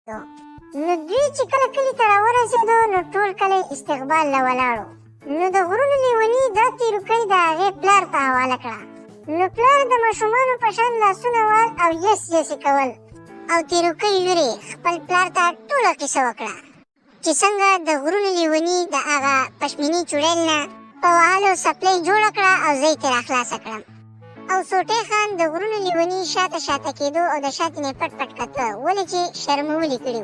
نو دوی چې کله کلي ته راورسېدو نو ټول کلی استقبال له ولاړو. نو د غرونو لیوني دا تیروکۍ د هغې پلار ته حواله کړه. نو پلار د ماشومانو په شان لاسونه وال او یس یسې کول او تیروکۍ لورې خپل پلار ته ټوله قصه وکړه چې څنګه د غرونو لیوني د هغه پشمیني چوړیل نه په وهلو څپلۍ جوړه کړه او زه یې ترې راخلاصه کړم. او سوټی خان د غرونو لیوني شاته شاته کېدو او د شاتې نه پټ پټ کته ولې چې شرمولي کړي.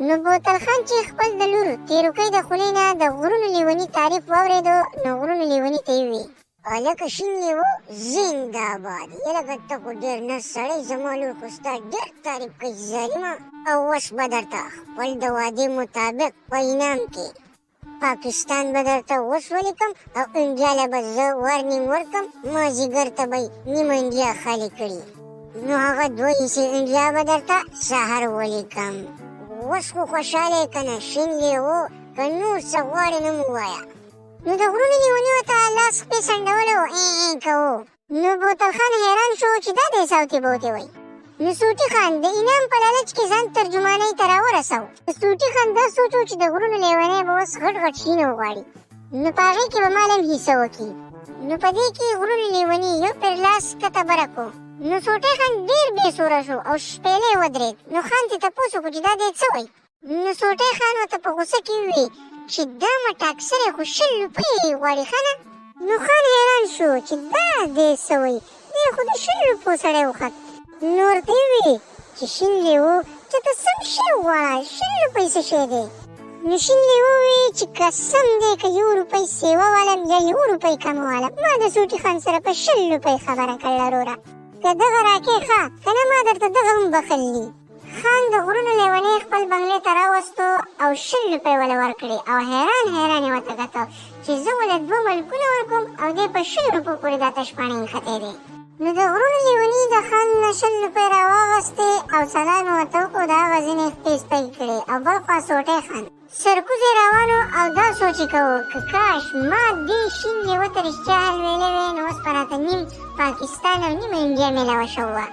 نو بوتل خان چې خپل د لور تیروکۍ د خولې نه د غرونو لیوني تعریف واورېدو نو غرونو لیوني ته یې وویل هلکه شین لیوه زنده باد. یلکه ته خو ډېر نه سړی زما لور خو ستا ډېر تعریف کوي ظالمه. او اوس به درته خپل د وعدې مطابق په انعام کې پاکستان به درته اوس ولیکم او انډیا له به زه وارنینګ ورکړم. مازدیګر ته به یې نیمه انډیا خالي کړي نو هغه 2 حصې انډیا به درته سهار ولیکم. اوس خو خوشحاله یې که نه شین لیوه؟ که نور څه غواړې نه مو ووایه. نو د غرونو لیوني ورته لاس خپې څنډولو کوو. نو بوتل خان حیران شو چې دا دی سوتې بوتې وایي. نو سوټي خان د انعام په لالچ کې ځان ترجمانۍ ته راورسو. سوټي خان دا سوچ و چې د غرونو لیونی به اوس غټ غټ شین وغواړي نو په هغې کې به ما هم حصه وکړي. نو په دې کې غرونو لیوني یو پر لاس کته بره کړو. نو سوټی خان ډېر بې سوره شو او شپېلې ودرېد. نو خان ترې تپوس وکړو چې دا دی څه وایي. نو سوټی خان ورته په غوسه کې وویل چې دا مټاکسرې خو 20 روپۍ غواړي ښه نه. نو خان حیران شو چې دا دی څه وایي. دی خو د 20 روپو سړی وخت. نو ورته یې وویل چې شین لیوه چې ته سم شی وغواړه 20 روپۍ څه شی دی. نو شین لیوه وویل چې قسم دی که 1 روپۍ سیوه والم یا 1 روپۍ کمه والم ما د سوټي خان سره په 20 روپۍ خبره کړله وروره. که دغه راکې ښه که نه ما درته دغه هم بخل دي. خان د غرونو لیونی خپل بنګلې ته راوستو او 20 روپۍ وله ورکړې او حیران حیران یې ورته کتل چې زه وله 2 ملکونه ورکوم او دی په 20 روپو پورې دا تشپاڼې نښتی دی. نو د غرونو لیوني د خان نه 20 روپۍ راواغستې او سلام یې ورته وکړو د هغه ځینې خپې سپۍ کړې او بل خوا سوټی خان سرکوزی روانو او دا سوچ یې کوو که کاش ما دې شین لیوه ته رښتیا حال ویلی وی نو اوس به راته نیم پاکستان او نیمه انډیا میلاوه شوه.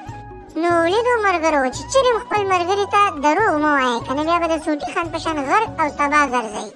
نو ولیدو ملګرو چې چېرې خپل ملګري ته دروغ مه وایئ که نه بیا به د سوټي خان په شان غرق او تباه ګرځئ.